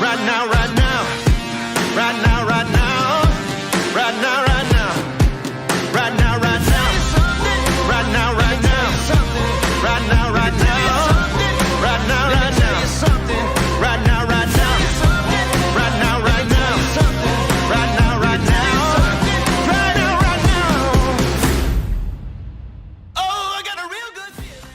Right now, right now. Right now, right now. Right now, right now. Right now, right now. Right now, right now. Right now, right now. Right now, right now. Right now, right now. Right now, right now. Right now, right now. Right now, right now. Oh, I got a real good feeling.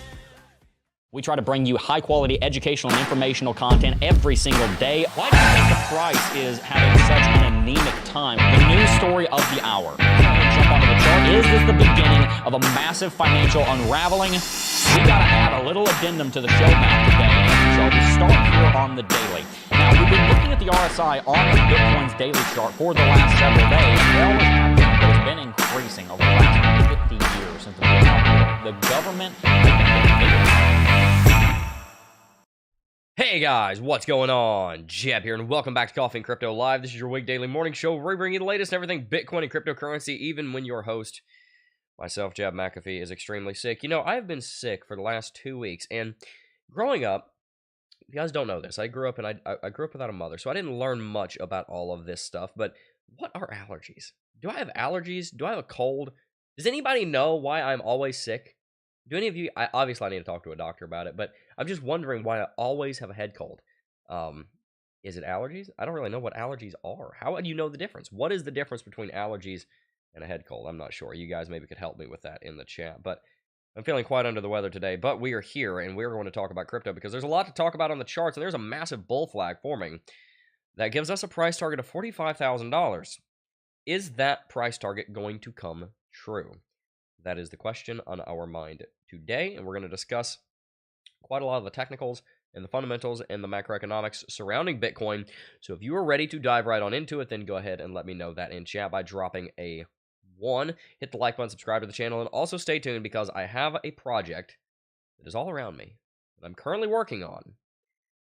We try to bring you high-quality educational and informational content every single day. Why do you think the price is having such an anemic time? The news story of the hour. Jump onto the chart. Is this the beginning of a massive financial unraveling? We've got to add a little addendum to the show map today. So we start here on the daily. Now, we've been looking at the RSI on Bitcoin's daily chart for the last several days. It always has been, but it's been increasing over the last 50 years since the government has been Hey guys, what's going on? Jeb here, and welcome back to Coffee and Crypto Live. This is your weekdaily morning show where we bring you the latest and everything Bitcoin and cryptocurrency, even when your host, myself, Jeb McAfee, is extremely sick. You know, I've been sick for the last 2 weeks, and growing up, you guys don't know this. I grew up without a mother, so I didn't learn much about all of this stuff. But what are allergies? Do I have allergies? Do I have a cold? Does anybody know why I'm always sick? Do any of you? Obviously, I need to talk to a doctor about it, but I'm just wondering why I always have a head cold. Is it allergies? I don't really know what allergies are. How would you know the difference? What is the difference between allergies and a head cold? I'm not sure. You guys maybe could help me with that in the chat. But I'm feeling quite under the weather today. But we are here, and we're going to talk about crypto because there's a lot to talk about on the charts, and there's a massive bull flag forming that gives us a price target of $45,000. Is that price target going to come true? That is the question on our mind today, and we're going to discuss quite a lot of the technicals and the fundamentals and the macroeconomics surrounding Bitcoin. So if you are ready to dive right on into it, then go ahead and let me know that in chat by dropping a 1. Hit the like button, subscribe to the channel, and also stay tuned because I have a project that is all around me that I'm currently working on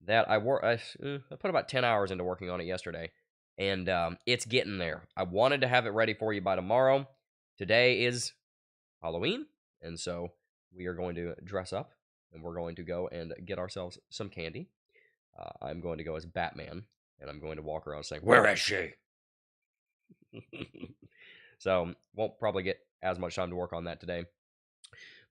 that I put about 10 hours into working on it yesterday, and it's getting there. I wanted to have it ready for you by tomorrow. Today is Halloween, and so we are going to dress up, and we're going to go and get ourselves some candy. I'm going to go as Batman, and I'm going to walk around saying, "Where is she?" So, won't probably get as much time to work on that today,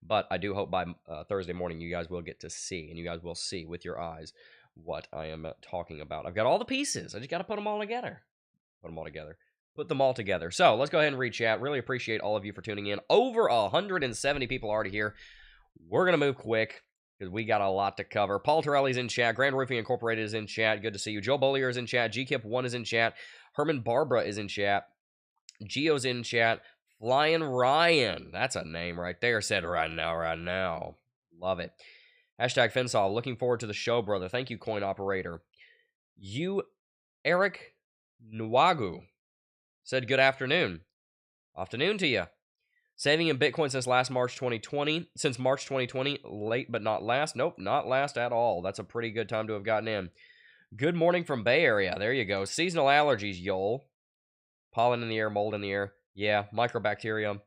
but I do hope by Thursday morning you guys will get to see, and you guys will see with your eyes what I am talking about. I've got all the pieces. I just got to put them all together. Put them all together. So, let's go ahead and read chat. Really appreciate all of you for tuning in. Over 170 people already here. We're going to move quick because we got a lot to cover. Paul Torelli's in chat. Grand Roofing Incorporated is in chat. Good to see you. Joe Bollier is in chat. GKIP1 is in chat. Herman Barbara is in chat. Gio's in chat. Flying Ryan. That's a name right there. Said right now, right now. Love it. Hashtag Finsaw. Looking forward to the show, brother. Thank you, Coin Operator. You, Eric Nwagu, said good afternoon. Afternoon to you. Saving in Bitcoin since March 2020. Late but not last. Nope, not last at all. That's a pretty good time to have gotten in. Good morning from Bay Area. There you go. Seasonal allergies, y'all. Pollen in the air, mold in the air. Yeah, microbacteria.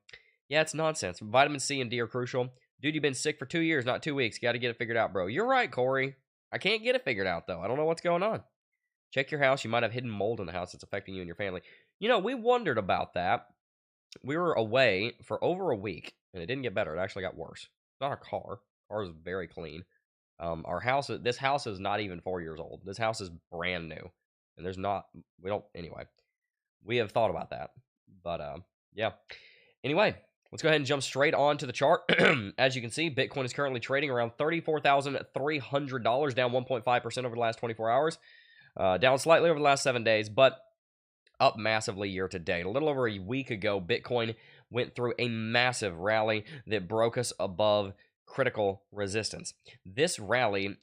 Yeah, it's nonsense. Vitamin C and D are crucial. Dude, you've been sick for 2 years, not 2 weeks. Got to get it figured out, bro. You're right, Corey. I can't get it figured out, though. I don't know what's going on. Check your house. You might have hidden mold in the house that's affecting you and your family. You know, we wondered about that. We were away for over a week, and it didn't get better. It actually got worse. It's not our car. Our is very clean. This house is not even 4 years old. This house is brand new, and anyway, we have thought about that, but, yeah. Anyway, let's go ahead and jump straight on to the chart. As you can see, Bitcoin is currently trading around $34,300, down 1.5% over the last 24 hours, down slightly over the last 7 days, but up massively year to date. A little over a week ago, Bitcoin went through a massive rally that broke us above critical resistance. This rally,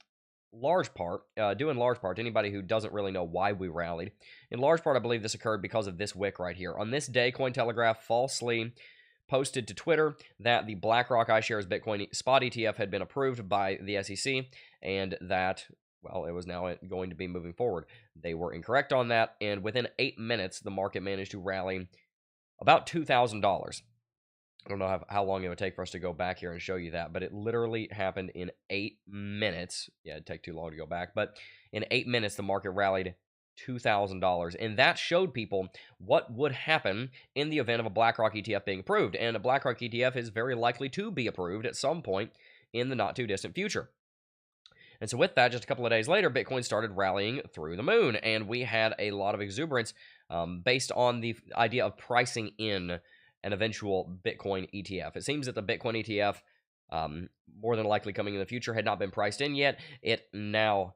due in large part, to anybody who doesn't really know why we rallied, in large part, I believe this occurred because of this wick right here. On this day, Cointelegraph falsely posted to Twitter that the BlackRock iShares Bitcoin spot ETF had been approved by the SEC, and that, well, it was now going to be moving forward. They were incorrect on that, and within 8 minutes, the market managed to rally about $2,000. I don't know how long it would take for us to go back here and show you that, but it literally happened in 8 minutes. Yeah, it'd take too long to go back, but in 8 minutes, the market rallied $2,000. And that showed people what would happen in the event of a BlackRock ETF being approved. And a BlackRock ETF is very likely to be approved at some point in the not too distant future. And so with that, just a couple of days later, Bitcoin started rallying through the moon, and we had a lot of exuberance based on the idea of pricing in an eventual Bitcoin ETF. It seems that the Bitcoin ETF, more than likely coming in the future, had not been priced in yet. It now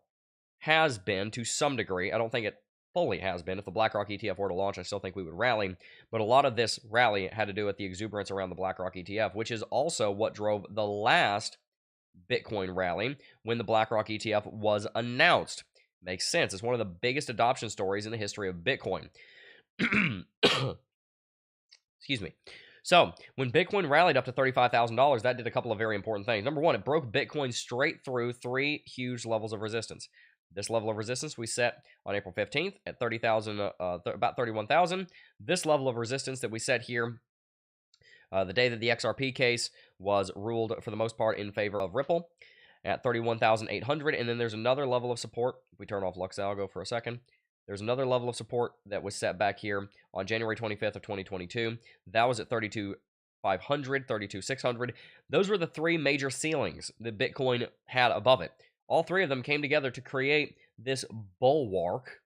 has been to some degree. I don't think it fully has been. If the BlackRock ETF were to launch, I still think we would rally. But a lot of this rally had to do with the exuberance around the BlackRock ETF, which is also what drove the last Bitcoin rally when the BlackRock ETF was announced. Makes sense. It's one of the biggest adoption stories in the history of Bitcoin. Excuse me. So, when Bitcoin rallied up to $35,000, that did a couple of very important things. Number one, it broke Bitcoin straight through 3 huge levels of resistance. This level of resistance we set on April 15th at 30,000, about 31,000. This level of resistance that we set here the day that the XRP case was ruled for the most part in favor of Ripple at 31,800. And then there's another level of support. If we turn off LuxAlgo for a second, there's another level of support that was set back here on January 25th of 2022. That was at 32,500, 32,600. Those were the 3 major ceilings that Bitcoin had above it. All 3 of them came together to create this bulwark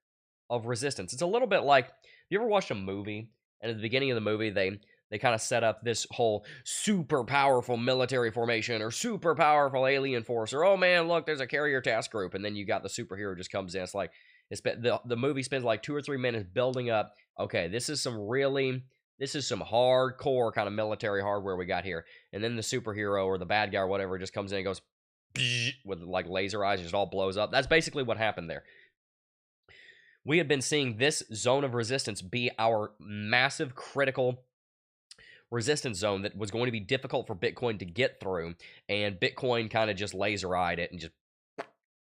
of resistance. It's a little bit like, you ever watched a movie, and at the beginning of the movie, they kind of set up this whole super powerful military formation or super powerful alien force, or, oh man, look, there's a carrier task group, and then you got the superhero just comes in. It's like, the movie spends like 2 or 3 minutes building up, okay, this is some hardcore kind of military hardware we got here, and then the superhero or the bad guy or whatever just comes in and goes, with like laser eyes, and it all blows up. That's basically what happened there. We had been seeing this zone of resistance be our massive critical resistance zone that was going to be difficult for Bitcoin to get through, and Bitcoin kind of just laser-eyed it and just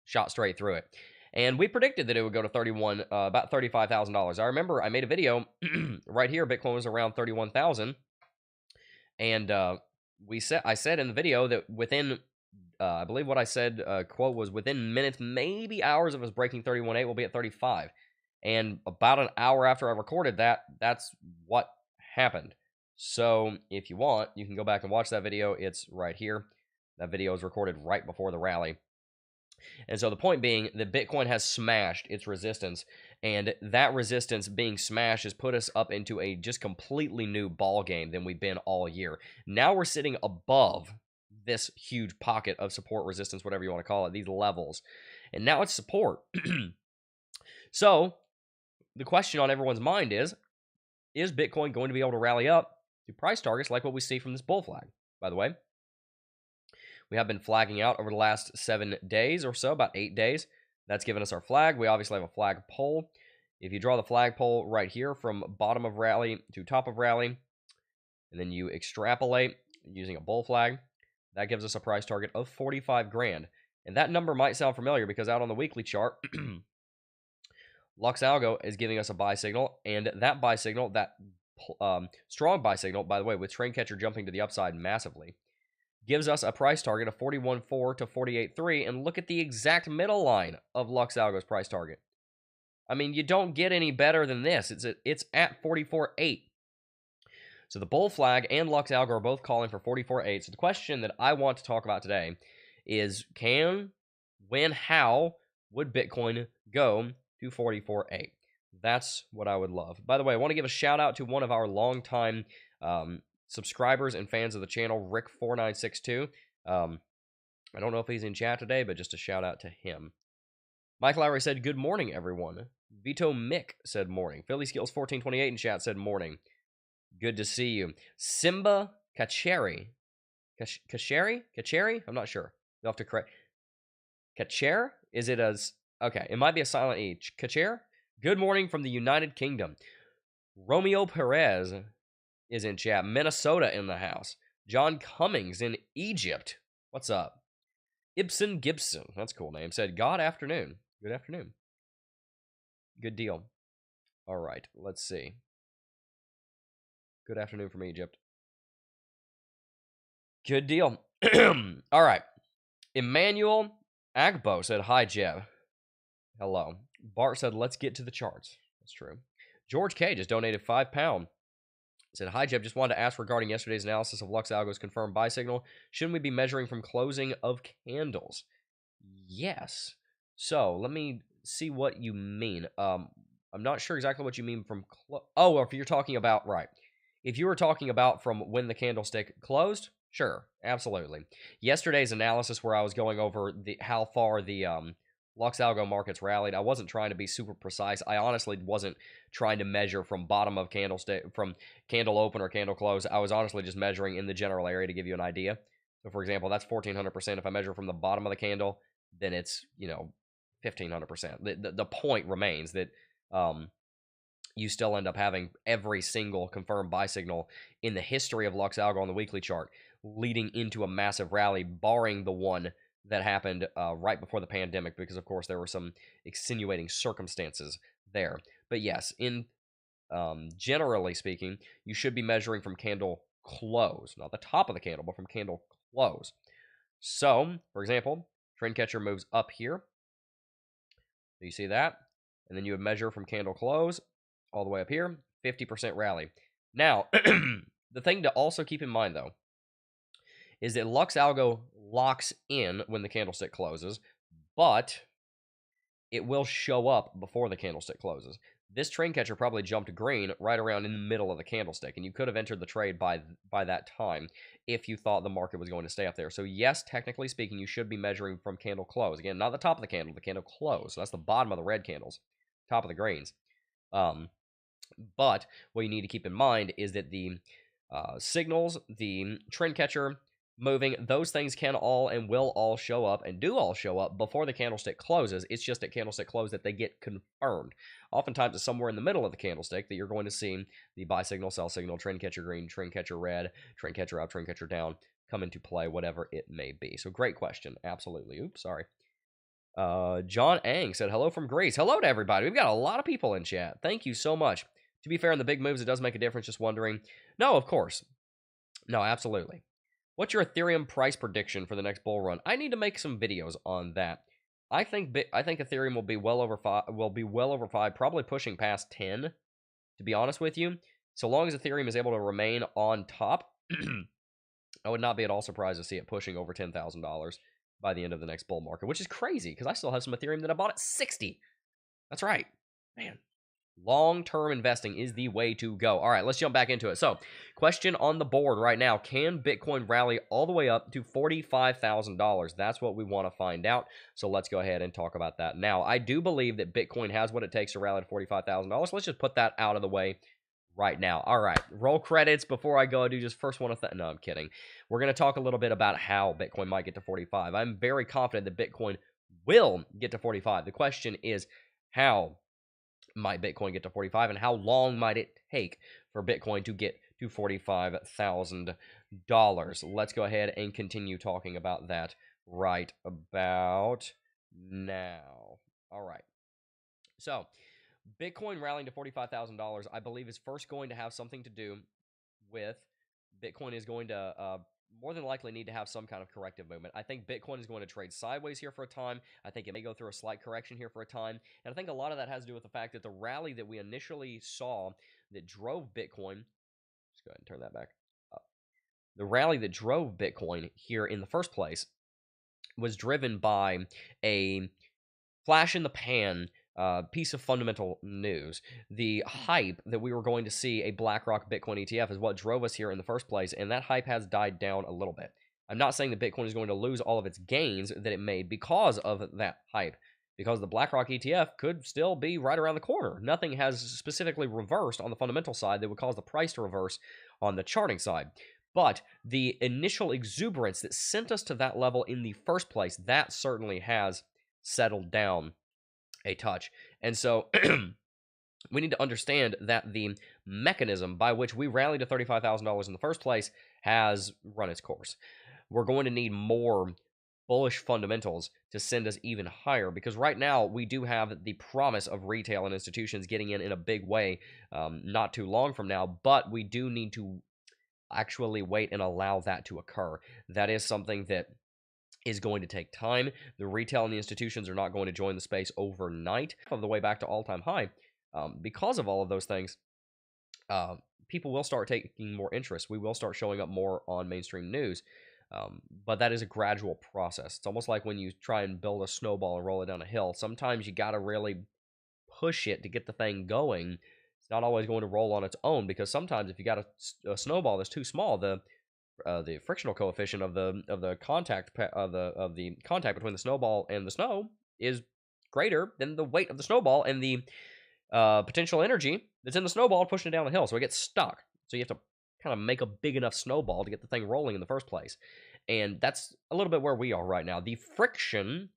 shot straight through it. And we predicted that it would go to about $35,000. I remember I made a video right here. Bitcoin was around 31,000, and I said in the video that within, I believe what I said, quote, was within minutes, maybe hours of us breaking 31.8, we'll be at 35. And about an hour after I recorded that, that's what happened. So if you want, you can go back and watch that video. It's right here. That video is recorded right before the rally. And so the point being that Bitcoin has smashed its resistance, and that resistance being smashed has put us up into a just completely new ball game than we've been all year. Now we're sitting above this huge pocket of support, resistance, whatever you want to call it, these levels. And now it's support. So the question on everyone's mind is Bitcoin going to be able to rally up to price targets like what we see from this bull flag? By the way, we have been flagging out over the last 7 days or so, about 8 days. That's given us our flag. We obviously have a flag pole. If you draw the flag pole right here from bottom of rally to top of rally, and then you extrapolate using a bull flag, that gives us a price target of 45 grand. And that number might sound familiar because out on the weekly chart, LuxAlgo is giving us a buy signal, and that buy signal, that strong buy signal, by the way, with Train Catcher jumping to the upside massively, gives us a price target of 41.4 to 48.3, and look at the exact middle line of LuxAlgo's price target. I mean, you don't get any better than this. It's at 44.8. So the bull flag and LuxAlgo are both calling for 44.8. So the question that I want to talk about today is how would Bitcoin go to 44.8? That's what I would love. By the way, I want to give a shout out to one of our longtime subscribers and fans of the channel, Rick4962. I don't know if he's in chat today, but just a shout out to him. Mike Lowry said, good morning, everyone. Vito Mick said morning. Philly Skills 1428 in chat said morning. Good to see you. Simba Kacheri. Kacheri? I'm not sure. You'll have to correct. Kacher? Is it as... Okay, it might be a silent E. Kacher? Good morning from the United Kingdom. Romeo Perez is in chat. Minnesota in the house. John Cummings in Egypt. What's up? Ibsen Gibson. That's a cool name. Said, God afternoon. Good afternoon. Good deal. All right, let's see. Good afternoon from Egypt. Good deal. All right. Emmanuel Agbo said, hi, Jeb. Hello. Bart said, let's get to the charts. That's true. George K just donated £5. Said, hi, Jeb. Just wanted to ask regarding yesterday's analysis of Lux Algo's confirmed buy signal. Shouldn't we be measuring from closing of candles? Yes. So, let me see what you mean. I'm not sure exactly what you mean from... Oh, if you're talking about... Right. If you were talking about from when the candlestick closed, sure. Absolutely. Yesterday's analysis where I was going over how far the... Lux Algo markets rallied. I wasn't trying to be super precise. I honestly wasn't trying to measure from bottom of candlestick, from candle open or candle close. I was honestly just measuring in the general area to give you an idea. So, for example, that's 1,400%. If I measure from the bottom of the candle, then it's, 1,500%. The point remains that you still end up having every single confirmed buy signal in the history of Lux Algo on the weekly chart leading into a massive rally, barring the one that happened right before the pandemic, because of course there were some extenuating circumstances there. But yes, in generally speaking, you should be measuring from candle close, not the top of the candle, but from candle close. So, for example, trend catcher moves up here. Do you see that? And then you would measure from candle close all the way up here, 50% rally. Now, the thing to also keep in mind, though, is that Lux Algo locks in when the candlestick closes, but it will show up before the candlestick closes. This trend catcher probably jumped green right around in the middle of the candlestick, and you could have entered the trade by that time if you thought the market was going to stay up there. So yes, technically speaking, you should be measuring from candle close. Again, not the top of the candle close. So that's the bottom of the red candles, top of the greens. But what you need to keep in mind is that the signals, the trend catcher, moving, those things can all and will all show up and do all show up before the candlestick closes. It's just at candlestick close that they get confirmed. Oftentimes it's somewhere in the middle of the candlestick that you're going to see the buy signal, sell signal, trend catcher green, trend catcher red, trend catcher up, trend catcher down come into play, whatever it may be. So great question. Absolutely. Oops, sorry. John Ang said, hello from Greece. Hello to everybody. We've got a lot of people in chat. Thank you so much. To be fair, in the big moves, it does make a difference. Just wondering. No, of course. No, absolutely. What's your Ethereum price prediction for the next bull run? I need to make some videos on that. I think Ethereum will be well over 5, probably pushing past 10, to be honest with you. So long as Ethereum is able to remain on top, I would not be at all surprised to see it pushing over $10,000 by the end of the next bull market, which is crazy because I still have some Ethereum that I bought at 60. That's right. Man. Long-term investing is the way to go. All right, let's jump back into it. So, question on the board right now. Can Bitcoin rally all the way up to $45,000? That's what we want to find out. So, let's go ahead and talk about that now. I do believe that Bitcoin has what it takes to rally to $45,000. Let's just put that out of the way right now. All right, roll credits before I go. I do just first want to... No, I'm kidding. We're going to talk a little bit about how Bitcoin might get to 45. I'm very confident that Bitcoin will get to 45. The question is, how might Bitcoin get to 45, and how long might it take for Bitcoin to get to $45,000? Let's go ahead and continue talking about that right about now. All right. So, Bitcoin rallying to $45,000, I believe, is first going to have something to do with Bitcoin is going to more than likely need to have some kind of corrective movement. I think Bitcoin is going to trade sideways here for a time. I think it may go through a slight correction here for a time. And I think a lot of that has to do with the fact that the rally that we initially saw that drove Bitcoin, let's go ahead and turn that back up. The rally that drove Bitcoin here in the first place was driven by a flash in the pan piece of fundamental news. The hype that we were going to see a BlackRock Bitcoin ETF is what drove us here in the first place, and that hype has died down a little bit. I'm not saying that Bitcoin is going to lose all of its gains that it made because of that hype, because the BlackRock ETF could still be right around the corner. Nothing has specifically reversed on the fundamental side that would cause the price to reverse on the charting side. But the initial exuberance that sent us to that level in the first place, that certainly has settled down a touch. And so we need to understand that the mechanism by which we rallied to $35,000 in the first place has run its course. We're going to need more bullish fundamentals to send us even higher, because right now we do have the promise of retail and institutions getting in a big way not too long from now, but we do need to actually wait and allow that to occur. That is something that is going to take time. The retail and the institutions are not going to join the space overnight of the way back to all-time high. Because of all of those things, people will start taking more interest. We will start showing up more on mainstream news. But that is a gradual process. It's almost like when you try and build a snowball and roll it down a hill. Sometimes you got to really push it to get the thing going. It's not always going to roll on its own, because sometimes if you got a snowball that's too small, the frictional coefficient of the contact between the snowball and the snow is greater than the weight of the snowball and the potential energy that's in the snowball pushing it down the hill. So it gets stuck. So you have to kind of make a big enough snowball to get the thing rolling in the first place. And that's a little bit where we are right now. The friction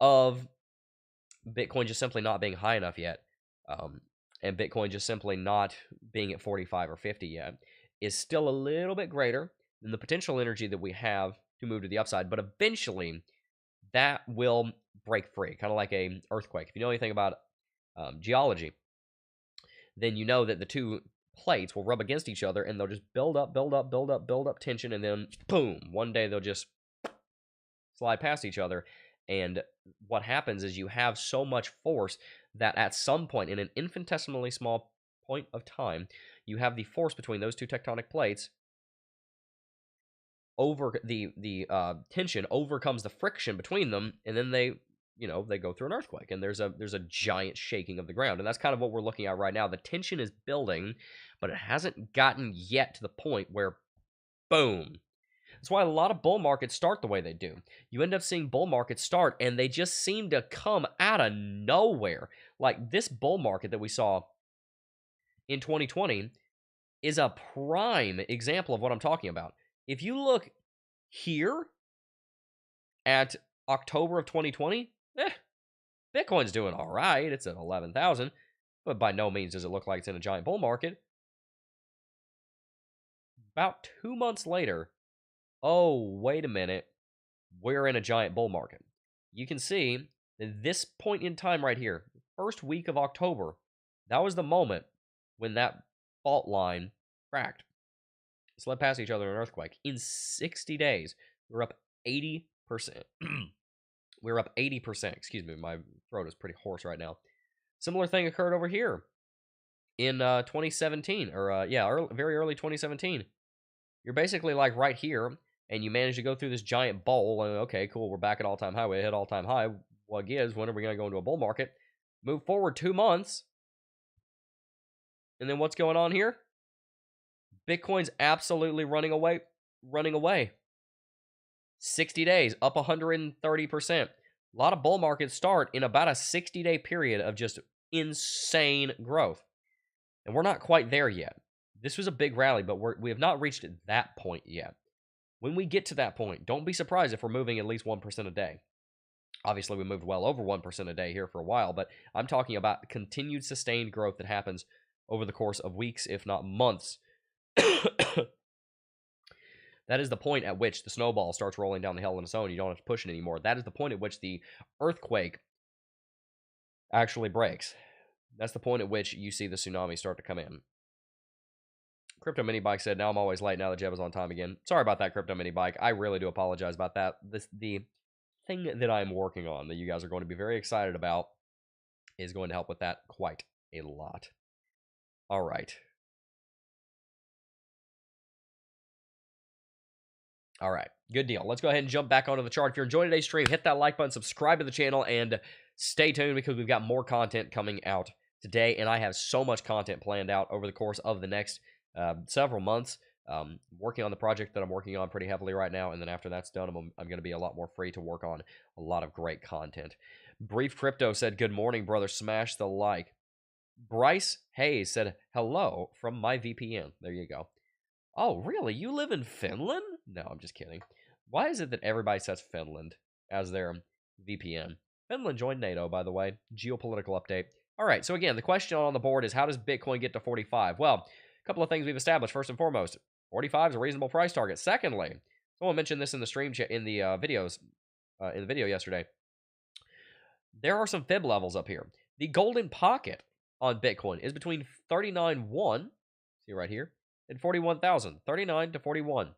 of Bitcoin just simply not being high enough yet, and Bitcoin just simply not being at 45 or 50 yet, is still a little bit greater than the potential energy that we have to move to the upside. But eventually, that will break free, kind of like a earthquake. If you know anything about geology, then you know that the two plates will rub against each other, and they'll just build up tension, and then boom, one day they'll just slide past each other. And what happens is you have so much force that at some point, in an infinitesimally small point of time, you have the force between those two tectonic plates over the tension overcomes the friction between them, and then they go through an earthquake, and there's a giant shaking of the ground. And that's kind of what we're looking at right now. The tension is building, but it hasn't gotten yet to the point where boom. That's why a lot of bull markets start the way they do. You end up seeing bull markets start, and they just seem to come out of nowhere. Like this bull market that we saw in 2020 is a prime example of what I'm talking about. If you look here at October of 2020, Bitcoin's doing all right. It's at 11,000, but by no means does it look like it's in a giant bull market. About 2 months later, oh, wait a minute, we're in a giant bull market. You can see that this point in time right here, first week of October, that was the moment when that fault line cracked. Slid past each other in an earthquake. In 60 days, we're up 80%. We're up 80%. Excuse me, my throat is pretty hoarse right now. Similar thing occurred over here in 2017, or very early 2017. You're basically like right here, and you manage to go through this giant bowl, and okay, cool, we're back at all-time high. We hit all-time high. What gives? When are we going to go into a bull market? Move forward 2 months. And then what's going on here? Bitcoin's absolutely running away. 60 days, up 130%. A lot of bull markets start in about a 60-day period of just insane growth. And we're not quite there yet. This was a big rally, but we have not reached that point yet. When we get to that point, don't be surprised if we're moving at least 1% a day. Obviously, we moved well over 1% a day here for a while, but I'm talking about continued sustained growth that happens over the course of weeks, if not months. That is the point at which the snowball starts rolling down the hill on its own. You don't have to push it anymore. That is the point at which the earthquake actually breaks. That's the point at which you see the tsunami start to come in. Crypto Mini Bike said, now I'm always late now that Jeb is on time again. Sorry about that, Crypto Mini Bike. I really do apologize about that. The thing that I'm working on that you guys are going to be very excited about is going to help with that quite a lot. All right. All right, good deal. Let's go ahead and jump back onto the chart. If you're enjoying today's stream, hit that like button, subscribe to the channel, and stay tuned because we've got more content coming out today, and I have so much content planned out over the course of the next several months. Working on the project that I'm working on pretty heavily right now, and then after that's done, I'm going to be a lot more free to work on a lot of great content. Brief Crypto said, good morning, brother. Smash the like. Bryce Hayes said, hello from my VPN. There you go. Oh, really? You live in Finland? No, I'm just kidding. Why is it that everybody sets Finland as their VPN? Finland joined NATO, by the way. Geopolitical update. All right, so again, the question on the board is, how does Bitcoin get to 45? Well, a couple of things we've established. First and foremost, 45 is a reasonable price target. Secondly, someone mentioned this in the stream chat, in the video yesterday. There are some fib levels up here. The golden pocket on Bitcoin is between 39.1, see right here, and 41,000. 39 to 41.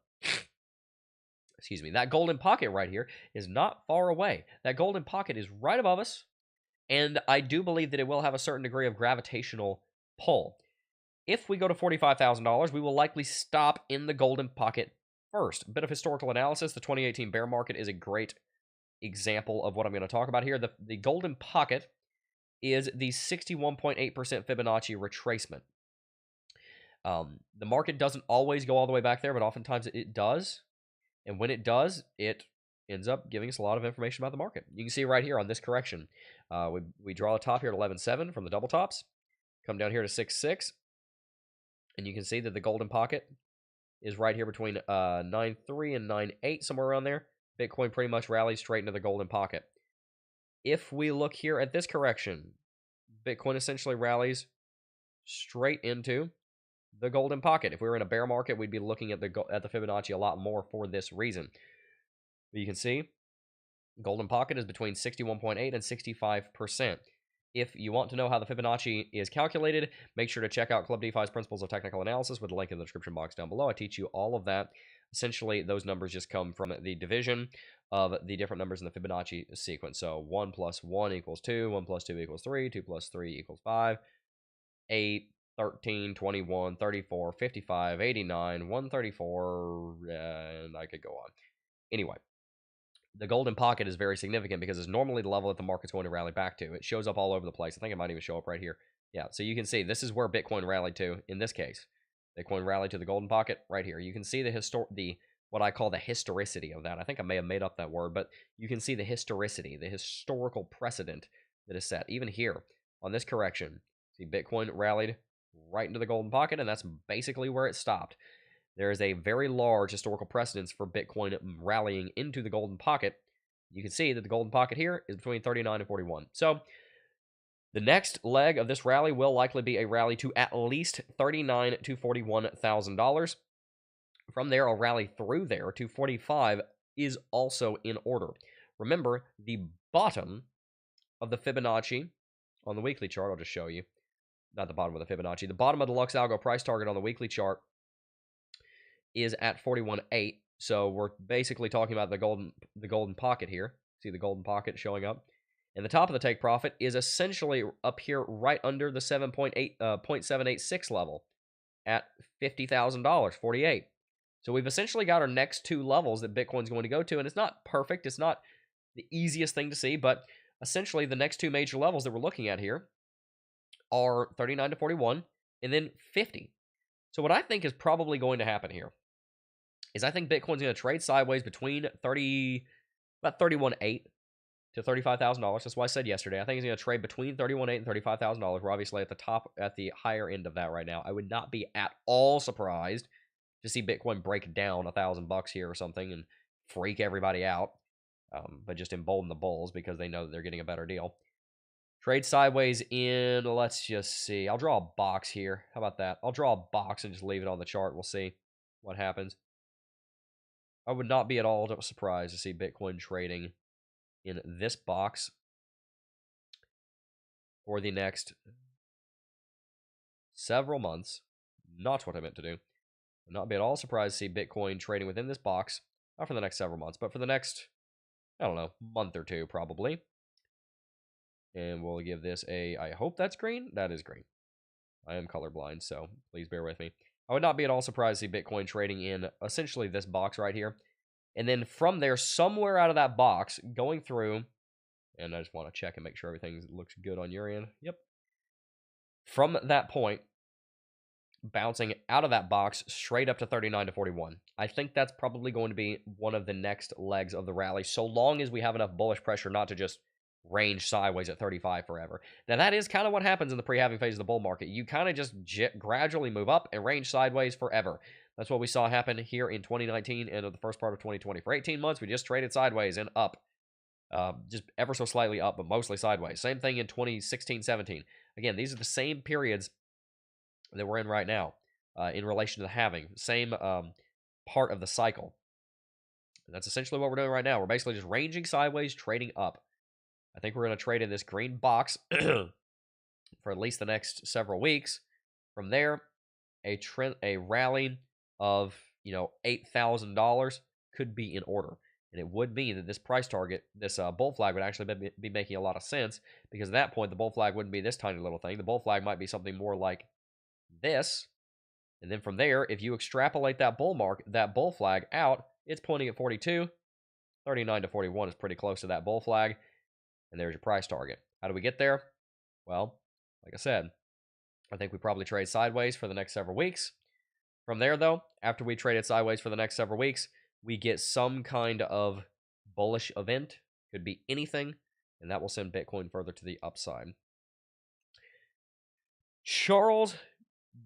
excuse me, that golden pocket right here is not far away. That golden pocket is right above us, and I do believe that it will have a certain degree of gravitational pull. If we go to $45,000, we will likely stop in the golden pocket first. A bit of historical analysis. The 2018 bear market is a great example of what I'm going to talk about here. The golden pocket is the 61.8% Fibonacci retracement. The market doesn't always go all the way back there, but oftentimes it does. And when it does, it ends up giving us a lot of information about the market. You can see right here on this correction. We draw a top here at 11.7 from the double tops. Come down here to 6.6. And you can see that the golden pocket is right here between 9.3 and 9.8, somewhere around there. Bitcoin pretty much rallies straight into the golden pocket. If we look here at this correction, Bitcoin essentially rallies straight into the golden pocket. If we were in a bear market, we'd be looking at the Fibonacci a lot more for this reason. But you can see golden pocket is between 61.8 and 65%. If you want to know how the Fibonacci is calculated, make sure to check out Club DeFi's Principles of Technical Analysis with the link in the description box down below. I teach you all of that. Essentially, those numbers just come from the division of the different numbers in the Fibonacci sequence. So 1 plus 1 equals 2, 1 plus 2 equals 3, 2 plus 3 equals 5, 8, 13, 21, 34, 55, 89, 134, and I could go on. Anyway, the golden pocket is very significant because it's normally the level that the market's going to rally back to. It shows up all over the place. I think it might even show up right here. Yeah, so you can see this is where Bitcoin rallied to in this case. Bitcoin rallied to the golden pocket right here. You can see the what I call the historicity of that. I think I may have made up that word, but you can see the historicity, the historical precedent that is set. Even here on this correction, see Bitcoin rallied right into the golden pocket, and that's basically where it stopped. There is a very large historical precedence for Bitcoin rallying into the golden pocket. You can see that the golden pocket here is between 39 and 41. So the next leg of this rally will likely be a rally to at least $39,000 to $41,000. From there, a rally through there to 45 is also in order. Remember, the bottom of the Fibonacci on the weekly chart, I'll just show you. Not the bottom of the Fibonacci. The bottom of the Lux Algo price target on the weekly chart is at 41.8. So we're basically talking about the golden pocket here. See the golden pocket showing up. And the top of the take profit is essentially up here right under the 0.786 level at $50,000, 48. So we've essentially got our next two levels that Bitcoin's going to go to, and it's not perfect. It's not the easiest thing to see, but essentially the next two major levels that we're looking at here are 39 to 41 and then 50. So what I think is probably going to happen here is I think Bitcoin's going to trade sideways between about 31.8 to $35,000. That's why I said yesterday. I think it's going to trade between 31.8 and $35,000. We're obviously at the higher end of that right now. I would not be at all surprised to see Bitcoin break down $1,000 here or something and freak everybody out, but just embolden the bulls because they know that they're getting a better deal. Trade sideways in, let's just see. I'll draw a box here. How about that? I'll draw a box and just leave it on the chart. We'll see what happens. I would not be at all surprised to see Bitcoin trading in this box for the next several months. Not what I meant to do. Would not be at all surprised to see Bitcoin trading within this box. Not for the next several months, but for the next, I don't know, month or two probably. And we'll give this I hope that's green. That is green. I am colorblind, so please bear with me. I would not be at all surprised to see Bitcoin trading in essentially this box right here. And then from there, somewhere out of that box, going through, and I just want to check and make sure everything looks good on your end. Yep. From that point, bouncing out of that box straight up to 39 to 41. I think that's probably going to be one of the next legs of the rally, so long as we have enough bullish pressure not to just range sideways at 35 forever. Now, that is kind of what happens in the pre-halving phase of the bull market. You kind of just gradually move up and range sideways forever. That's what we saw happen here in 2019 and the first part of 2020. For 18 months, we just traded sideways and up. Just ever so slightly up, but mostly sideways. Same thing in 2016, 17. Again, these are the same periods that we're in right now in relation to the halving. Same part of the cycle. And that's essentially what we're doing right now. We're basically just ranging sideways, trading up. I think we're going to trade in this green box for at least the next several weeks. From there, a rally of $8,000 could be in order. And it would mean that this price target, this bull flag, would actually be making a lot of sense, because at that point, the bull flag wouldn't be this tiny little thing. The bull flag might be something more like this. And then from there, if you extrapolate that bull flag out, it's pointing at 42. 39 to 41 is pretty close to that bull flag. And there's your price target. How do we get there? Well, like I said, I think we probably trade sideways for the next several weeks. From there, though, after we traded sideways for the next several weeks, we get some kind of bullish event. Could be anything, and that will send Bitcoin further to the upside. Charles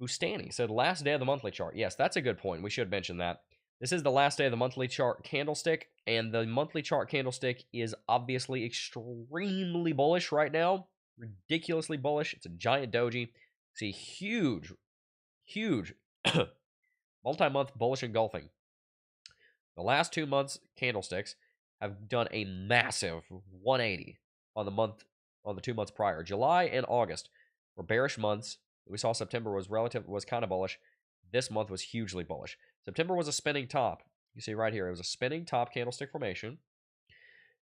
Bustani said, last day of the monthly chart. Yes, that's a good point. We should mention that. This is the last day of the monthly chart candlestick, and the monthly chart candlestick is obviously extremely bullish right now. Ridiculously bullish. It's a giant doji. See, huge multi-month bullish engulfing. The last 2 months candlesticks have done a massive 180 on the 2 months prior. July and August were bearish months. We saw September was kind of bullish. This month was hugely bullish. September was a spinning top. You see right here, it was a spinning top candlestick formation,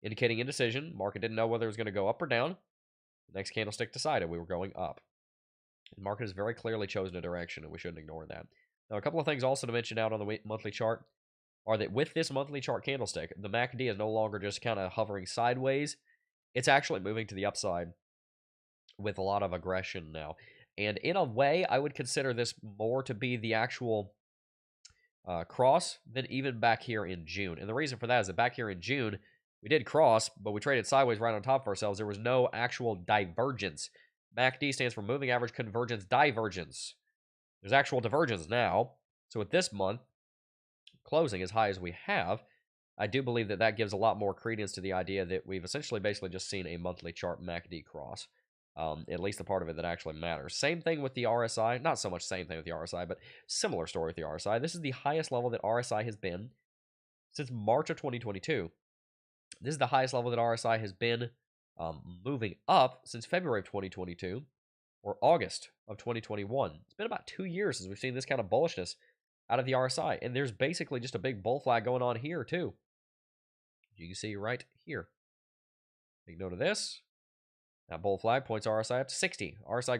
indicating indecision. Market didn't know whether it was going to go up or down. The next candlestick decided we were going up. The market has very clearly chosen a direction, and we shouldn't ignore that. Now, a couple of things also to mention out on the monthly chart are that with this monthly chart candlestick, the MACD is no longer just kind of hovering sideways. It's actually moving to the upside with a lot of aggression now. And in a way, I would consider this more to be the actual cross than even back here in June. And the reason for that is that back here in June, we did cross, but we traded sideways right on top of ourselves. There was no actual divergence. MACD stands for Moving Average Convergence Divergence. There's actual divergence now. So with this month closing as high as we have, I do believe that that gives a lot more credence to the idea that we've essentially basically just seen a monthly chart MACD cross. At least the part of it that actually matters. Same thing with the RSI. Not so much same thing with the RSI, but similar story with the RSI. This is the highest level that RSI has been since March of 2022. This is the highest level that RSI has been moving up since February of 2022 or August of 2021. It's been about 2 years since we've seen this kind of bullishness out of the RSI. And there's basically just a big bull flag going on here too. You can see right here. Take note of this. That bull flag points RSI up to 60. RSI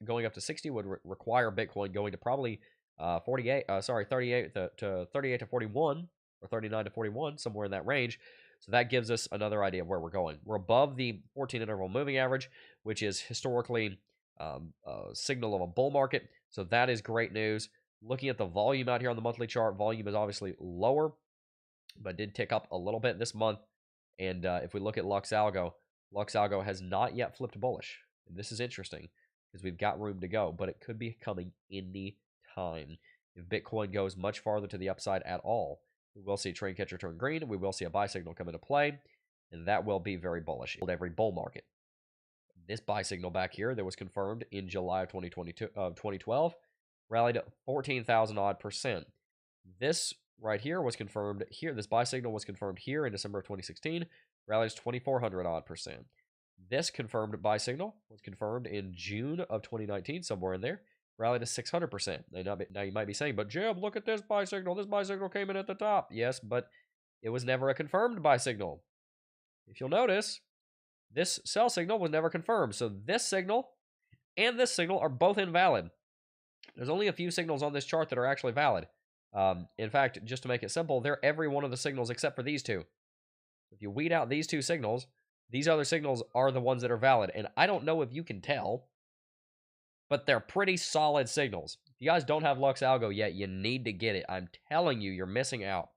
going up to 60 would require Bitcoin going to probably 38 to 41 or 39 to 41, somewhere in that range. So that gives us another idea of where we're going. We're above the 14 interval moving average, which is historically a signal of a bull market. So that is great news. Looking at the volume out here on the monthly chart, volume is obviously lower, but did tick up a little bit this month. And if we look at Lux Algo has not yet flipped bullish. And this is interesting because we've got room to go, but it could be coming any time. If Bitcoin goes much farther to the upside at all, we will see trend catcher turn green. We will see a buy signal come into play, and that will be very bullish. Every bull market. This buy signal back here that was confirmed in July of 2012 rallied 14,000 odd %. This right here was confirmed here. This buy signal was confirmed here in December of 2016. Rallies 2,400 odd %. This confirmed buy signal was confirmed in June of 2019, somewhere in there. Rallied to 600%. Now you might be saying, but Jeb, look at this buy signal. This buy signal came in at the top. Yes, but it was never a confirmed buy signal. If you'll notice, this sell signal was never confirmed. So this signal and this signal are both invalid. There's only a few signals on this chart that are actually valid. In fact, just to make it simple, they're every one of the signals except for these two. If you weed out these two signals, these other signals are the ones that are valid. And I don't know if you can tell, but they're pretty solid signals. If you guys don't have Lux Algo yet, you need to get it. I'm telling you, you're missing out.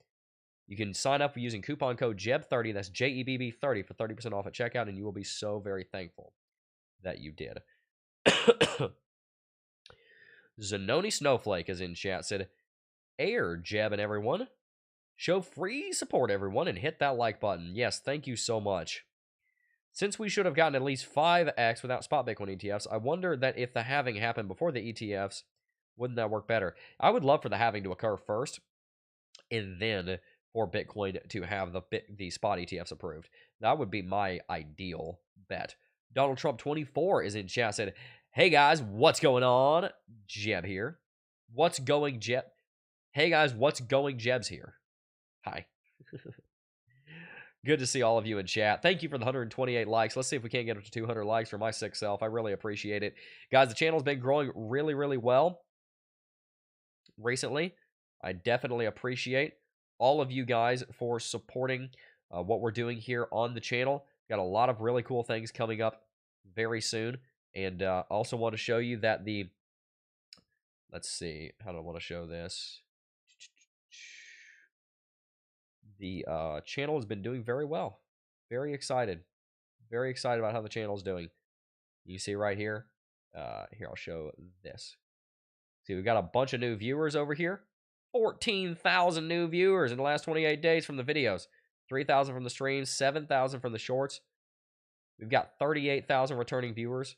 You can sign up using coupon code JEB30, that's JEBB30 for 30% off at checkout, and you will be so very thankful that you did. Zanoni Snowflake is in chat, said, Air, Jeb, and everyone. Show free support, everyone, and hit that like button. Yes, thank you so much. Since we should have gotten at least 5x without spot Bitcoin ETFs, I wonder that if the halving happened before the ETFs, wouldn't that work better? I would love for the halving to occur first, and then for Bitcoin to have the spot ETFs approved. That would be my ideal bet. Donald Trump 24 is in chat, said, hey guys, what's going on? Jeb here. What's going, Jeb? Hey guys, what's going? Jeb's here. Hi. Good to see all of you in chat. Thank you for the 128 likes. Let's see if we can't get up to 200 likes for my sick self. I really appreciate it. Guys, the channel's been growing really, really well recently. I definitely appreciate all of you guys for supporting what we're doing here on the channel. Got a lot of really cool things coming up very soon. And also want to show you that let's see, how do I want to show this? The channel has been doing very well. Very excited. Very excited about how the channel is doing. You see right here. Here, I'll show this. See, we've got a bunch of new viewers over here. 14,000 new viewers in the last 28 days from the videos. 3,000 from the streams, 7,000 from the shorts. We've got 38,000 returning viewers.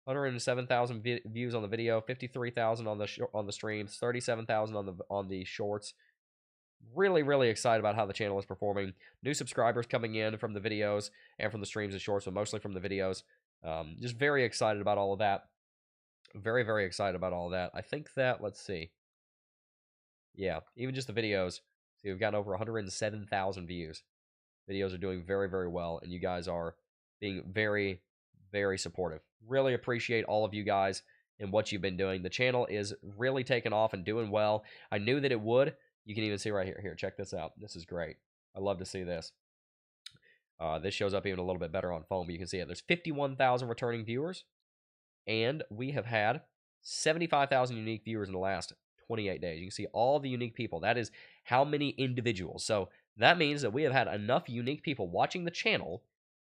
107,000 views on the video, 53,000 on the streams, 37,000 on the shorts. Really, really excited about how the channel is performing. New subscribers coming in from the videos and from the streams and shorts, but mostly from the videos. Just very excited about all of that. Very, very excited about all of that. I think that, let's see. Yeah, even just the videos. See, we've gotten over 107,000 views. Videos are doing very, very well, and you guys are being very, very supportive. Really appreciate all of you guys and what you've been doing. The channel is really taking off and doing well. I knew that it would. You can even see right here. Here, check this out. This is great. I love to see this. This shows up even a little bit better on phone, but you can see it. There's 51,000 returning viewers, and we have had 75,000 unique viewers in the last 28 days. You can see all the unique people. That is how many individuals. So that means that we have had enough unique people watching the channel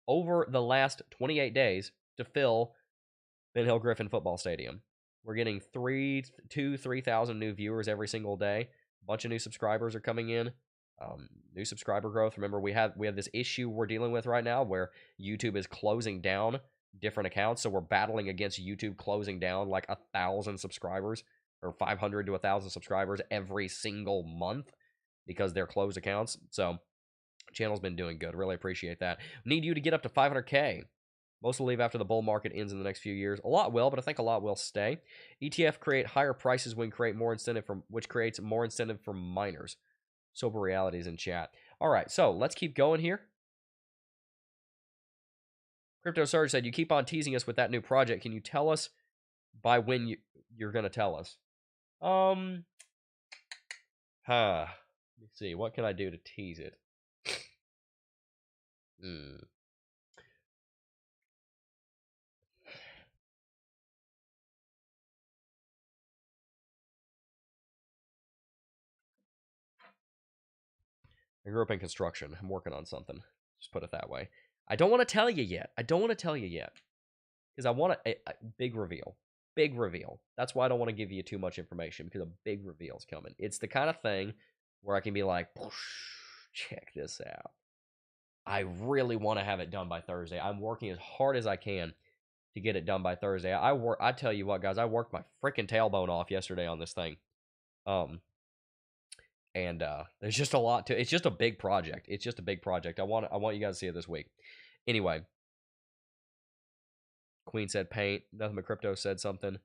over the last 28 days to fill Ben Hill Griffin Football Stadium. We're getting 3,000 new viewers every single day. A bunch of new subscribers are coming in. New subscriber growth. Remember, we have this issue we're dealing with right now where YouTube is closing down different accounts. So we're battling against YouTube closing down like 1,000 subscribers or 500 to 1,000 subscribers every single month because they're closed accounts. So channel's been doing good. Really appreciate that. Need you to get up to 500K. Most will leave after the bull market ends in the next few years. A lot will, but I think a lot will stay. ETF create higher prices when which creates more incentive for miners. Sober realities in chat. All right, so let's keep going here. Crypto Surge said, you keep on teasing us with that new project. Can you tell us by when you're going to tell us? Let's see. What can I do to tease it? I grew up in construction. I'm working on something. Just put it that way. I don't want to tell you yet. Because I want a big reveal. Big reveal. That's why I don't want to give you too much information, because a big reveal's coming. It's the kind of thing where I can be like, check this out. I really want to have it done by Thursday. I'm working as hard as I can to get it done by Thursday. I tell you what, guys, I worked my freaking tailbone off yesterday on this thing. And there's just a lot to. It's just a big project. I want you guys to see it this week. Anyway, Queen said paint. Nothing but crypto said something.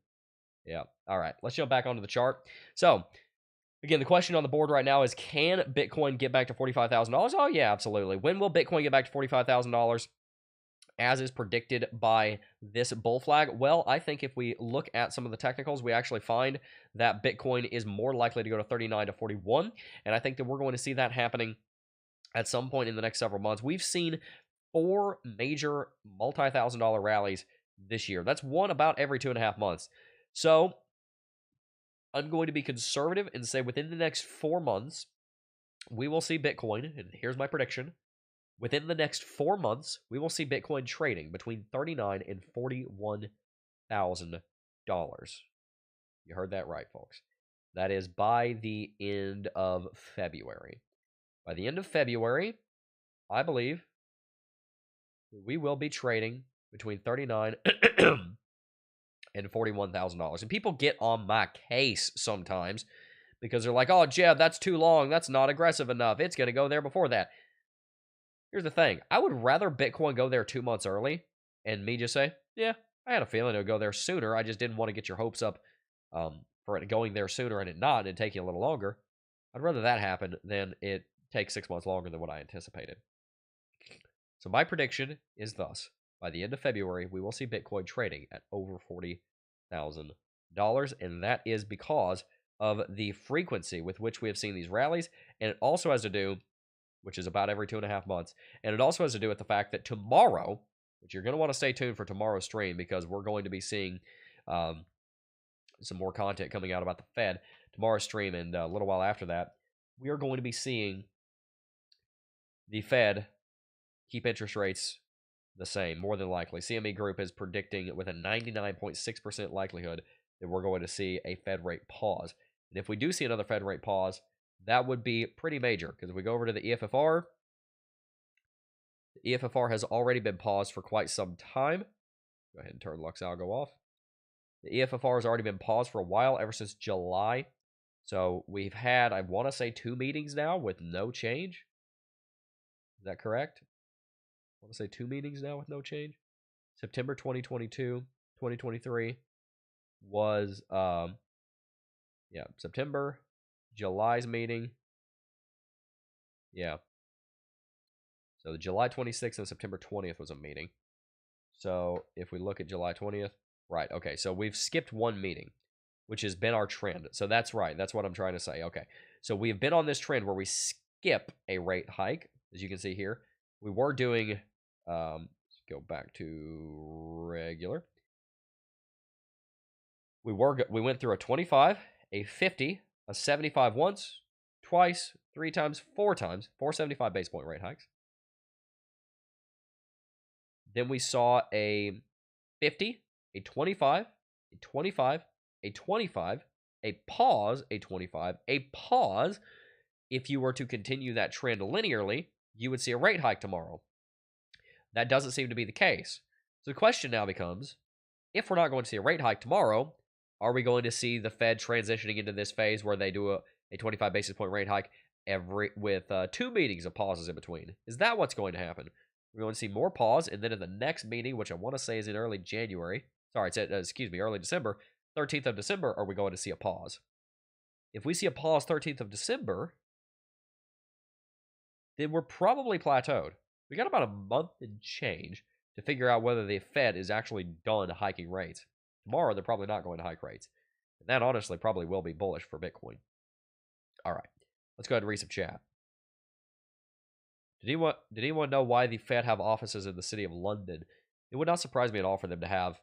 Yeah. All right. Let's jump back onto the chart. So again, the question on the board right now is: can Bitcoin get back to $45,000? Oh yeah, absolutely. When will Bitcoin get back to $45,000? As is predicted by this bull flag? Well, I think if we look at some of the technicals, we actually find that Bitcoin is more likely to go to 39 to 41. And I think that we're going to see that happening at some point in the next several months. We've seen 4 major multi-$1,000 rallies this year. That's one about every 2.5 months. So I'm going to be conservative and say within the next 4 months, we will see Bitcoin, and here's my prediction. Within the next 4 months, we will see Bitcoin trading between $39,000 and $41,000. You heard that right, folks. That is by the end of February. By the end of February, I believe we will be trading between $39,000 and $41,000. And people get on my case sometimes because they're like, oh, Jeb, that's too long. That's not aggressive enough. It's going to go there before that. Here's the thing. I would rather Bitcoin go there 2 months early and me just say, yeah, I had a feeling it would go there sooner. I just didn't want to get your hopes up for it going there sooner and it not and take you a little longer. I'd rather that happen than it take 6 months longer than what I anticipated. So my prediction is thus: by the end of February, we will see Bitcoin trading at over $40,000, and that is because of the frequency with which we have seen these rallies, and it also has to do, which is about every 2.5 months, and it also has to do with the fact that tomorrow, which you're going to want to stay tuned for tomorrow's stream, because we're going to be seeing some more content coming out about the Fed tomorrow's stream, and a little while after that, we are going to be seeing the Fed keep interest rates the same, more than likely. CME Group is predicting with a 99.6% likelihood that we're going to see a Fed rate pause. And if we do see another Fed rate pause, that would be pretty major, because if we go over to the EFFR has already been paused for quite some time. Go ahead and turn Lux Algo off. The EFFR has already been paused for a while, ever since July. So we've had, I want to say, 2 meetings now with no change. Is that correct? I want to say 2 meetings now with no change. September 2022, 2023 was, September, July's meeting. Yeah. So July 26th and September 20th was a meeting. So if we look at July 20th, right, okay, so we've skipped 1 meeting, which has been our trend. So that's right, that's what I'm trying to say. Okay, so we've been on this trend where we skip a rate hike, as you can see here. We were doing, let's go back to regular. We went through a 25, a 50, a 75 once, twice, 3 times, 4 times, 4 75 base point rate hikes. Then we saw a 50, a 25, a 25, a 25, a pause, a 25, a pause. If you were to continue that trend linearly, you would see a rate hike tomorrow. That doesn't seem to be the case. So the question now becomes, if we're not going to see a rate hike tomorrow, are we going to see the Fed transitioning into this phase where they do a 25 basis point rate hike with 2 meetings of pauses in between? Is that what's going to happen? We're going to see more pause, and then in the next meeting, which I want to say is in early January, early December, 13th of December, are we going to see a pause? If we see a pause 13th of December, then we're probably plateaued. We got about a month and change to figure out whether the Fed is actually done hiking rates. Tomorrow, they're probably not going to hike rates. And that, honestly, probably will be bullish for Bitcoin. All right, let's go ahead and read some chat. Did anyone know why the Fed have offices in the city of London? It would not surprise me at all for them to have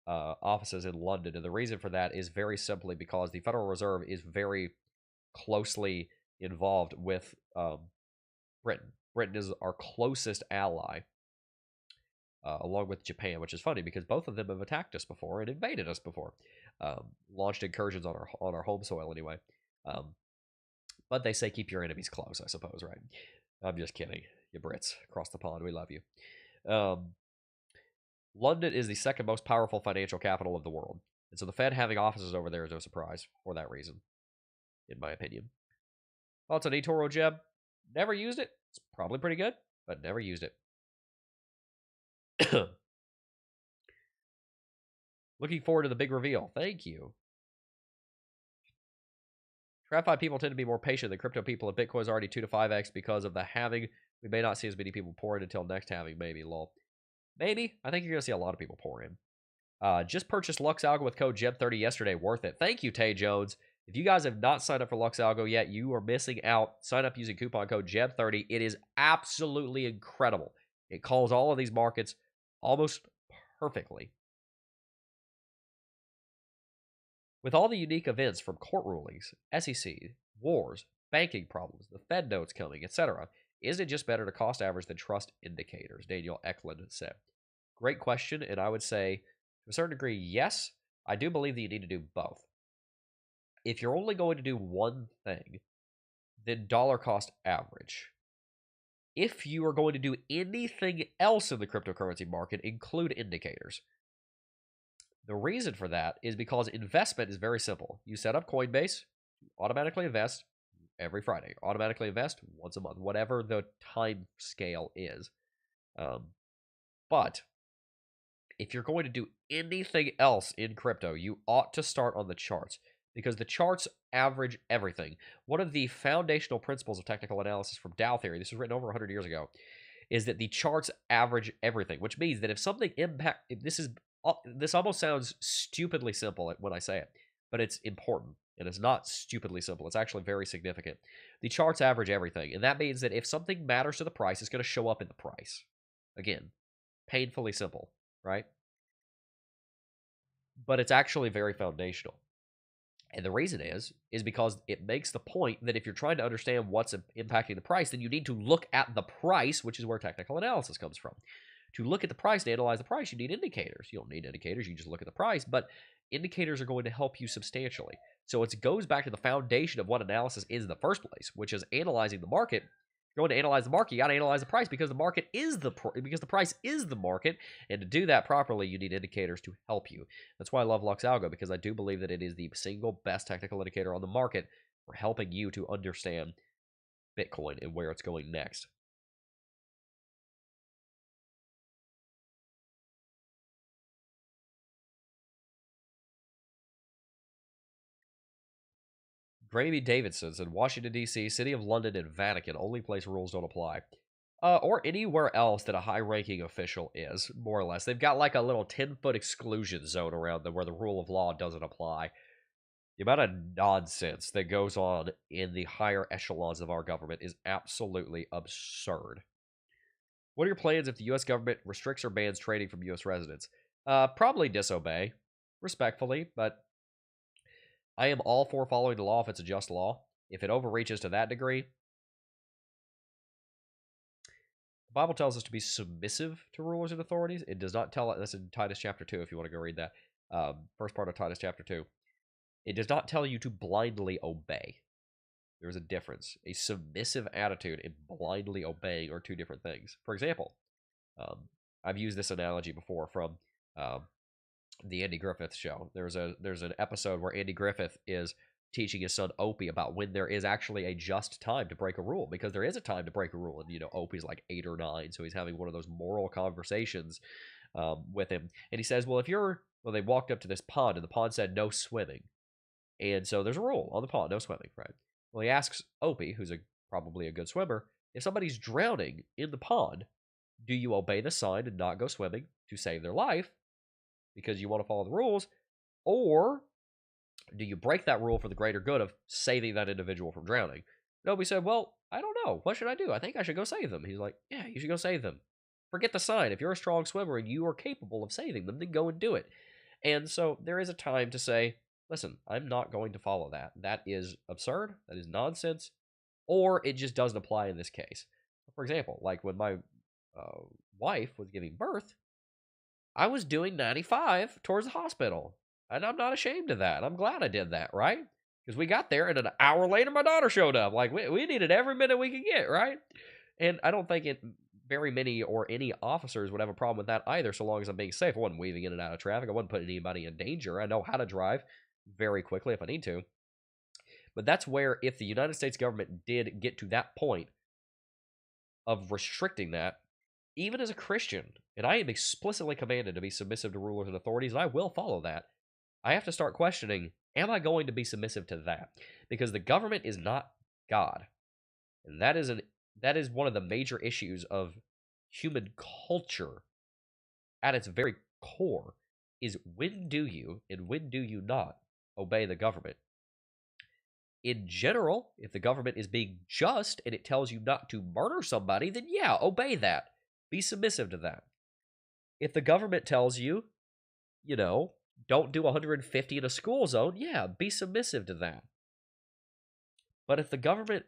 offices in London, and the reason for that is very simply because the Federal Reserve is very closely involved with Britain. Britain is our closest ally, along with Japan, which is funny because both of them have attacked us before and invaded us before, launched incursions on our home soil anyway. But they say keep your enemies close, I suppose, right? I'm just kidding. You Brits across the pond, we love you. London is the second most powerful financial capital of the world. And so the Fed having offices over there is no surprise for that reason, in my opinion. Thoughts on eToro Jeb? Never used it. It's probably pretty good, but never used it. Looking forward to the big reveal. Thank you. TradFi people tend to be more patient than crypto people, and Bitcoin is already 2 to 5x because of the halving. We may not see as many people pour in until next halving, maybe, lol. Maybe. I think you're going to see a lot of people pour in. Just purchased Lux Algo with code JEB30 yesterday. Worth it. Thank you, Tay Jones. If you guys have not signed up for Lux Algo yet, you are missing out. Sign up using coupon code JEB30. It is absolutely incredible. It calls all of these markets almost perfectly. With all the unique events from court rulings, SEC, wars, banking problems, the Fed notes coming, etc., is it just better to cost average than trust indicators? Daniel Eklund said. Great question, and I would say, to a certain degree, yes. I do believe that you need to do both. If you're only going to do one thing, then dollar cost average. If you are going to do anything else in the cryptocurrency market, include indicators. The reason for that is because investment is very simple. You set up Coinbase, automatically invest every Friday, automatically invest once a month, whatever the time scale is. But if you're going to do anything else in crypto, you ought to start on the charts, because the charts average everything. One of the foundational principles of technical analysis from Dow theory, this was written over 100 years ago, is that the charts average everything, which means that if something this almost sounds stupidly simple when I say it, but it's important, and it's not stupidly simple. It's actually very significant. The charts average everything, and that means that if something matters to the price, it's going to show up in the price. Again, painfully simple, right? But it's actually very foundational. And the reason is because it makes the point that if you're trying to understand what's impacting the price, then you need to look at the price, which is where technical analysis comes from. To look at the price, to analyze the price, you need indicators. You don't need indicators, you just look at the price, but indicators are going to help you substantially. So it goes back to the foundation of what analysis is in the first place, which is analyzing the market. If you're going to analyze the market, you got to analyze the price because the price is the market, and to do that properly, you need indicators to help you. That's why I love Lux Algo, because I do believe that it is the single best technical indicator on the market for helping you to understand Bitcoin and where it's going next. Gravy Davidson said, Washington, D.C., City of London, and Vatican, only place rules don't apply. Or anywhere else that a high-ranking official is, more or less. They've got like a little 10-foot exclusion zone around them where the rule of law doesn't apply. The amount of nonsense that goes on in the higher echelons of our government is absolutely absurd. What are your plans if the U.S. government restricts or bans trading from U.S. residents? Probably disobey, respectfully, but I am all for following the law if it's a just law. If it overreaches to that degree, the Bible tells us to be submissive to rulers and authorities. It does not tell us, that's in Titus chapter 2, if you want to go read that. First part of Titus chapter 2. It does not tell you to blindly obey. There is a difference. A submissive attitude and blindly obeying are two different things. For example, I've used this analogy before from the Andy Griffith show. There's an episode where Andy Griffith is teaching his son Opie about when there is actually a just time to break a rule, because there is a time to break a rule, and Opie's like 8 or 9, so he's having one of those moral conversations with him, and he says, well, they walked up to this pond, and the pond said no swimming, and so there's a rule on the pond, no swimming, right? Well, he asks Opie, who's probably a good swimmer, if somebody's drowning in the pond, do you obey the sign and not go swimming to save their life because you want to follow the rules, or do you break that rule for the greater good of saving that individual from drowning? Nobody said, well, I don't know. What should I do? I think I should go save them. He's like, yeah, you should go save them. Forget the sign. If you're a strong swimmer and you are capable of saving them, then go and do it. And so there is a time to say, listen, I'm not going to follow that. That is absurd. That is nonsense. Or it just doesn't apply in this case. For example, like when my wife was giving birth, I was doing 95 towards the hospital. And I'm not ashamed of that. I'm glad I did that, right? Because we got there, and an hour later, my daughter showed up. Like, we needed every minute we could get, right? And I don't think very many or any officers would have a problem with that either, so long as I'm being safe. I wasn't weaving in and out of traffic. I wasn't putting anybody in danger. I know how to drive very quickly if I need to. But that's where, if the United States government did get to that point of restricting that, even as a Christian, and I am explicitly commanded to be submissive to rulers and authorities, and I will follow that, I have to start questioning, am I going to be submissive to that? Because the government is not God. And that is one of the major issues of human culture at its very core, is when do you and when do you not obey the government? In general, if the government is being just and it tells you not to murder somebody, then yeah, obey that. Be submissive to that. If the government tells you, don't do 150 in a school zone, yeah, be submissive to that. But if the government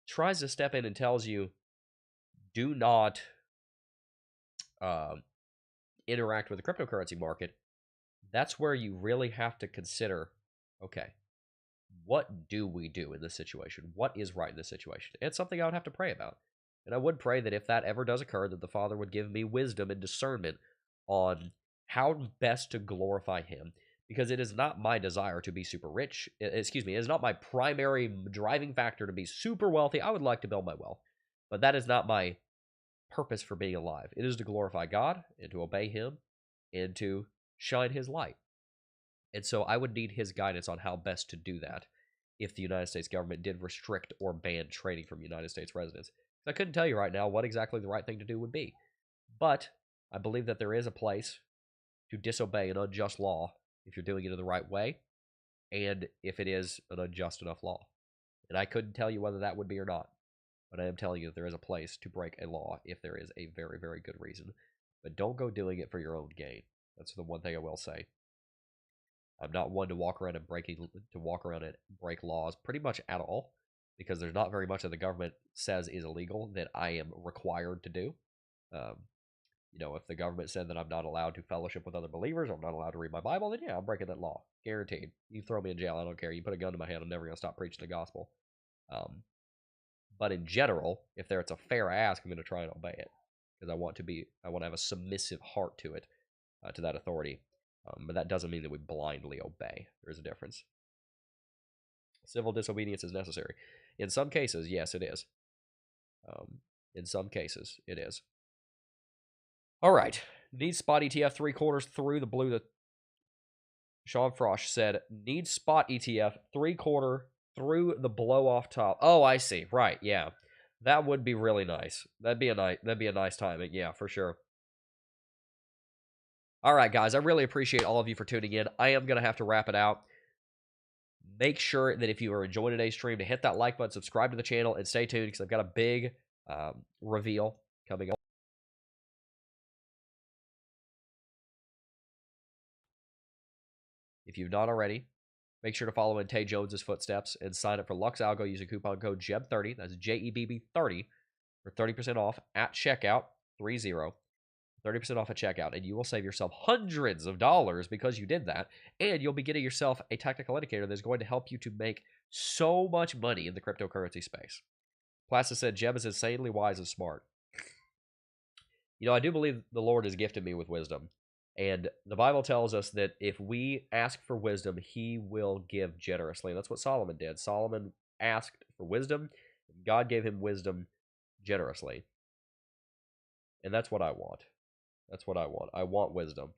tries to step in and tells you, do not interact with the cryptocurrency market, that's where you really have to consider, okay, what do we do in this situation? What is right in this situation? It's something I would have to pray about. And I would pray that if that ever does occur, that the Father would give me wisdom and discernment on how best to glorify Him. Because it is not my desire to be super rich. It is not my primary driving factor to be super wealthy. I would like to build my wealth. But that is not my purpose for being alive. It is to glorify God and to obey Him and to shine His light. And so I would need his guidance on how best to do that if the United States government did restrict or ban trading from United States residents. I couldn't tell you right now what exactly the right thing to do would be. But I believe that there is a place to disobey an unjust law if you're doing it in the right way, and if it is an unjust enough law. And I couldn't tell you whether that would be or not, but I am telling you that there is a place to break a law if there is a very, very good reason. But don't go doing it for your own gain. That's the one thing I will say. I'm not one to walk around and break laws pretty much at all, because there's not very much that the government says is illegal that I am required to do. If the government said that I'm not allowed to fellowship with other believers, or I'm not allowed to read my Bible, then yeah, I'm breaking that law. Guaranteed. You throw me in jail, I don't care. You put a gun to my head, I'm never going to stop preaching the gospel. But in general, if it's a fair ask, I'm going to try and obey it, because I want to have a submissive heart to it, to that authority. But that doesn't mean that we blindly obey. There's a difference. Civil disobedience is necessary. In some cases, yes, it is. In some cases, it is. All right. Needs spot ETF 3/4 through the blue. Sean Frosch said, needs spot ETF 3/4 through the blow off top. Oh, I see. Right. Yeah. That would be really nice. That'd be a nice timing. Yeah, for sure. All right, guys. I really appreciate all of you for tuning in. I am going to have to wrap it out. Make sure that if you are enjoying today's stream, to hit that like button, subscribe to the channel, and stay tuned, because I've got a big reveal coming up. If you've not already, make sure to follow in Tay Jones's footsteps and sign up for Lux Algo using coupon code JEB30. That's JEBB30 for 30% off at checkout. 30% off at checkout, and you will save yourself hundreds of dollars because you did that, and you'll be getting yourself a technical indicator that's going to help you to make so much money in the cryptocurrency space. Plassa said, Jeb is insanely wise and smart. I do believe the Lord has gifted me with wisdom, and the Bible tells us that if we ask for wisdom, he will give generously, and that's what Solomon did. Solomon asked for wisdom, and God gave him wisdom generously, and that's what I want. That's what I want. I want wisdom.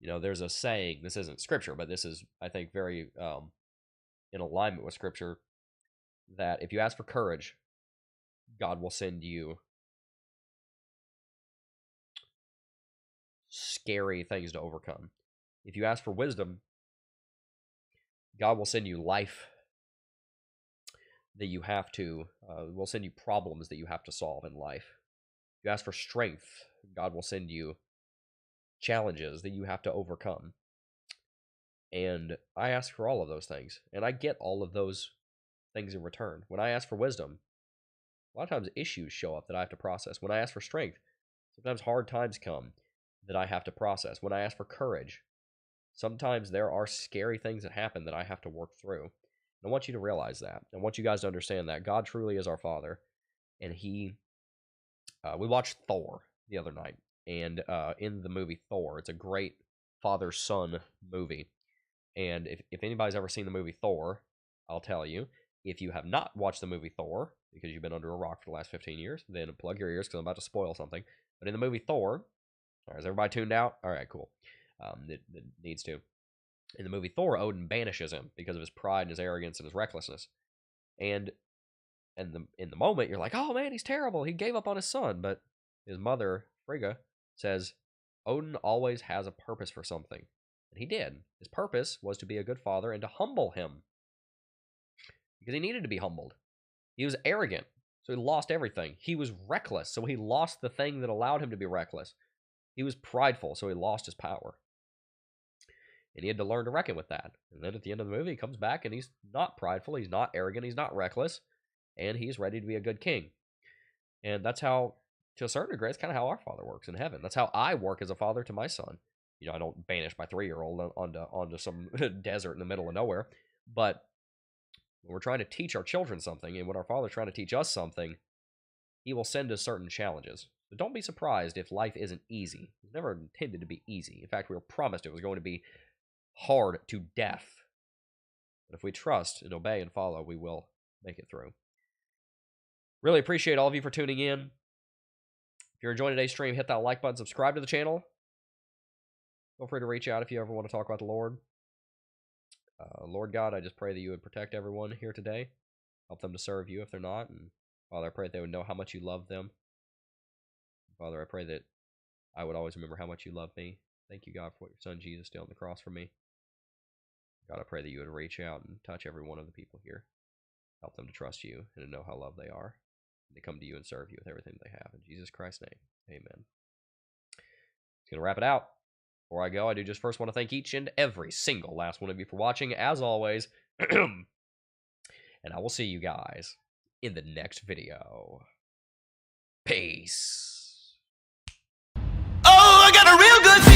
There's a saying, this isn't scripture, but this is, I think, very in alignment with scripture, that if you ask for courage, God will send you scary things to overcome. If you ask for wisdom, God will send you life that you have to, will send you problems that you have to solve in life. If you ask for strength, God will send you challenges that you have to overcome. And I ask for all of those things, and I get all of those things in return. When I ask for wisdom, a lot of times issues show up that I have to process. When I ask for strength, sometimes hard times come that I have to process. When I ask for courage, sometimes there are scary things that happen that I have to work through. And I want you to realize that. I want you guys to understand that God truly is our Father, and we watched Thor the other night, and in the movie Thor, it's a great father-son movie. And if anybody's ever seen the movie Thor, I'll tell you, if you have not watched the movie Thor, because you've been under a rock for the last 15 years, then plug your ears, because I'm about to spoil something. But in the movie Thor, all right, is everybody tuned out? All right, cool. It needs to. In the movie Thor, Odin banishes him because of his pride and his arrogance and his recklessness. And in the moment, you're like, oh man, he's terrible. He gave up on his son. But his mother, Frigga, says, Odin always has a purpose for something. And he did. His purpose was to be a good father and to humble him, because he needed to be humbled. He was arrogant, so he lost everything. He was reckless, so he lost the thing that allowed him to be reckless. He was prideful, so he lost his power. And he had to learn to reckon with that. And then at the end of the movie, he comes back, and he's not prideful, he's not arrogant, he's not reckless, and he's ready to be a good king. And that's how, to a certain degree, it's kind of how our Father works in heaven. That's how I work as a father to my son. I don't banish my 3-year-old onto some desert in the middle of nowhere. But when we're trying to teach our children something, and when our Father's trying to teach us something, he will send us certain challenges. So don't be surprised if life isn't easy. It was never intended to be easy. In fact, we were promised it was going to be hard to death. But if we trust and obey and follow, we will make it through. Really appreciate all of you for tuning in. If you're enjoying today's stream, hit that like button, subscribe to the channel. Feel free to reach out if you ever want to talk about the Lord. Lord God, I just pray that you would protect everyone here today. Help them to serve you if they're not. And Father, I pray that they would know how much you love them. Father, I pray that I would always remember how much you love me. Thank you, God, for what your son Jesus did on the cross for me. God, I pray that you would reach out and touch every one of the people here. Help them to trust you and to know how loved they are. And to come to you and serve you with everything they have. In Jesus Christ's name, amen. It's going to wrap it out. Before I go, I do just first want to thank each and every single last one of you for watching, as always. And I will see you guys in the next video. Peace. Oh, I got a real good